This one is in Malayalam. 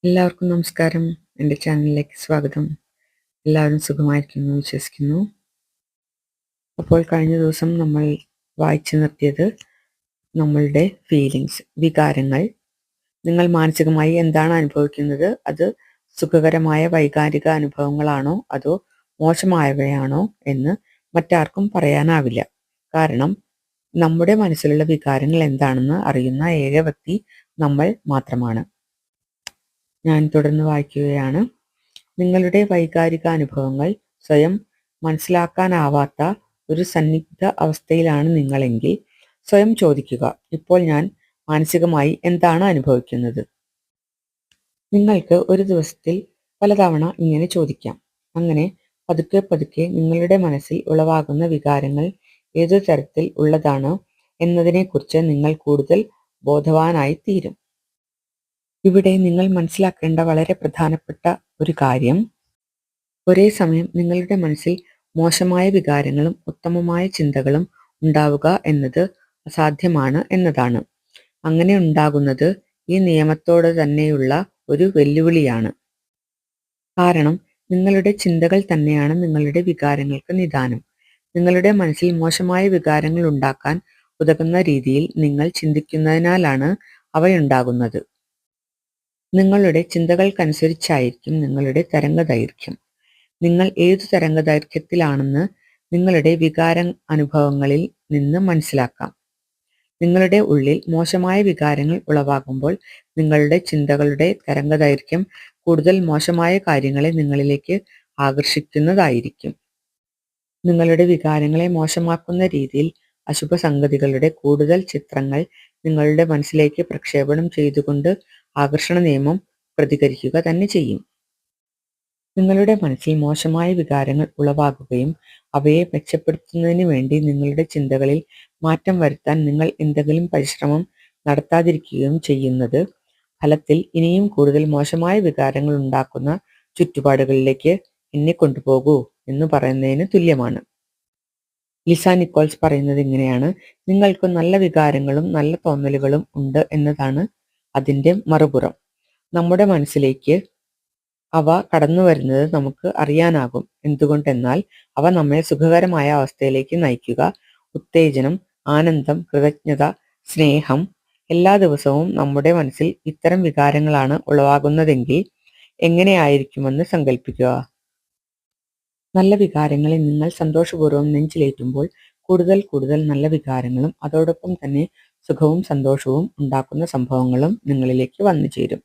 എല്ലാവർക്കും നമസ്കാരം. എൻ്റെ ചാനലിലേക്ക് സ്വാഗതം. എല്ലാവരും സുഖമായിരിക്കുന്നു വിശ്വസിക്കുന്നു. അപ്പോൾ കഴിഞ്ഞ ദിവസം നമ്മൾ വായിച്ചു നിർത്തിയത് നമ്മളുടെ വികാരങ്ങൾ. നിങ്ങൾ മാനസികമായി എന്താണ് അനുഭവിക്കുന്നത്? അത് സുഖകരമായ വൈകാരിക അനുഭവങ്ങളാണോ അതോ മോശമായവയാണോ എന്ന് മറ്റാർക്കും പറയാനാവില്ല. കാരണം നമ്മുടെ മനസ്സിലുള്ള വികാരങ്ങൾ എന്താണെന്ന് അറിയുന്ന ഏക വ്യക്തി നമ്മൾ മാത്രമാണ്. ഞാൻ തുടർന്ന് വായിക്കുകയാണ്. നിങ്ങളുടെ വൈകാരിക അനുഭവങ്ങൾ സ്വയം മനസ്സിലാക്കാനാവാത്ത ഒരു സന്നിഗ്ധ അവസ്ഥയിലാണ് നിങ്ങളെങ്കിൽ സ്വയം ചോദിക്കുക, ഇപ്പോൾ ഞാൻ മാനസികമായി എന്താണ് അനുഭവിക്കുന്നത്? നിങ്ങൾക്ക് ഒരു ദിവസത്തിൽ പലതവണ ഇങ്ങനെ ചോദിക്കാം. അങ്ങനെ പതുക്കെ പതുക്കെ നിങ്ങളുടെ മനസ്സിൽ ഉളവാകുന്ന വികാരങ്ങൾ ഏതു തരത്തിൽ ഉള്ളതാണ് എന്നതിനെക്കുറിച്ച് നിങ്ങൾ കൂടുതൽ ബോധവാനായി തീരും. ഇവിടെ നിങ്ങൾ മനസ്സിലാക്കേണ്ട വളരെ പ്രധാനപ്പെട്ട ഒരു കാര്യം, ഒരേ സമയം നിങ്ങളുടെ മനസ്സിൽ മോശമായ വികാരങ്ങളും ഉത്തമമായ ചിന്തകളും ഉണ്ടാവുക എന്നത് അസാധ്യമാണ് എന്നതാണ്. അങ്ങനെ ഉണ്ടാകുന്നത് ഈ നിയമത്തോട് തന്നെയുള്ള ഒരു വെല്ലുവിളിയാണ്. കാരണം നിങ്ങളുടെ ചിന്തകൾ തന്നെയാണ് നിങ്ങളുടെ വികാരങ്ങൾക്ക് നിദാനം. നിങ്ങളുടെ മനസ്സിൽ മോശമായ വികാരങ്ങൾ ഉണ്ടാക്കാൻ ഉതകുന്ന രീതിയിൽ നിങ്ങൾ ചിന്തിക്കുന്നതിനാലാണ് അവയുണ്ടാകുന്നത്. നിങ്ങളുടെ ചിന്തകൾക്കനുസരിച്ചായിരിക്കും നിങ്ങളുടെ തരംഗദൈർഘ്യം. നിങ്ങൾ ഏതു തരംഗദൈർഘ്യത്തിലാണെന്ന് നിങ്ങളുടെ വികാര അനുഭവങ്ങളിൽ നിന്ന് മനസ്സിലാക്കാം. നിങ്ങളുടെ ഉള്ളിൽ മോശമായ വികാരങ്ങൾ ഉളവാകുമ്പോൾ നിങ്ങളുടെ ചിന്തകളുടെ തരംഗദൈർഘ്യം കൂടുതൽ മോശമായ കാര്യങ്ങളെ നിങ്ങളിലേക്ക് ആകർഷിക്കുന്നതായിരിക്കും. നിങ്ങളുടെ വികാരങ്ങളെ മോശമാക്കുന്ന രീതിയിൽ അശുഭ സംഗതികളുടെ കൂടുതൽ ചിത്രങ്ങൾ നിങ്ങളുടെ മനസ്സിലേക്ക് പ്രക്ഷേപണം ചെയ്തുകൊണ്ട് ആകർഷണ നിയമം പ്രതികരിക്കുക തന്നെ ചെയ്യും. നിങ്ങളുടെ മനസ്സിൽ മോശമായ വികാരങ്ങൾ ഉളവാകുകയും അവയെ മെച്ചപ്പെടുത്തുന്നതിന് വേണ്ടി നിങ്ങളുടെ ചിന്തകളിൽ മാറ്റം വരുത്താൻ നിങ്ങൾ എന്തെങ്കിലും പരിശ്രമം നടത്താതിരിക്കുകയും ചെയ്യുന്നത് ഫലത്തിൽ ഇനിയും കൂടുതൽ മോശമായ വികാരങ്ങൾ ഉണ്ടാക്കുന്ന ചുറ്റുപാടുകളിലേക്ക് എന്നെ കൊണ്ടുപോകൂ എന്ന് പറയുന്നതിന് തുല്യമാണ്. ലിസ നിക്കോൾസ് പറയുന്നത് ഇങ്ങനെയാണ്: നിങ്ങൾക്ക് നല്ല വികാരങ്ങളും നല്ല തോന്നലുകളും ഉണ്ട് എന്നതാണ് അതിൻ്റെ മറുപുറം. നമ്മുടെ മനസ്സിലേക്ക് അവ കടന്നു വരുന്നത് നമുക്ക് അറിയാനാകും. എന്തുകൊണ്ടെന്നാൽ അവ നമ്മെ സുഖകരമായ അവസ്ഥയിലേക്ക് നയിക്കുക, ഉത്തേജനം, ആനന്ദം, കൃതജ്ഞത, സ്നേഹം. എല്ലാ ദിവസവും നമ്മുടെ മനസ്സിൽ ഇത്തരം വികാരങ്ങളാണ് ഉളവാകുന്നതെങ്കിൽ എങ്ങനെയായിരിക്കുമെന്ന് സങ്കല്പിക്കുക. നല്ല വികാരങ്ങളെ നിങ്ങൾ സന്തോഷപൂർവ്വം നെഞ്ചിലേറ്റുമ്പോൾ കൂടുതൽ കൂടുതൽ നല്ല വികാരങ്ങളും അതോടൊപ്പം തന്നെ സുഖവും സന്തോഷവും ഉണ്ടാക്കുന്ന സംഭവങ്ങളും നിങ്ങളിലേക്ക് വന്നു ചേരും.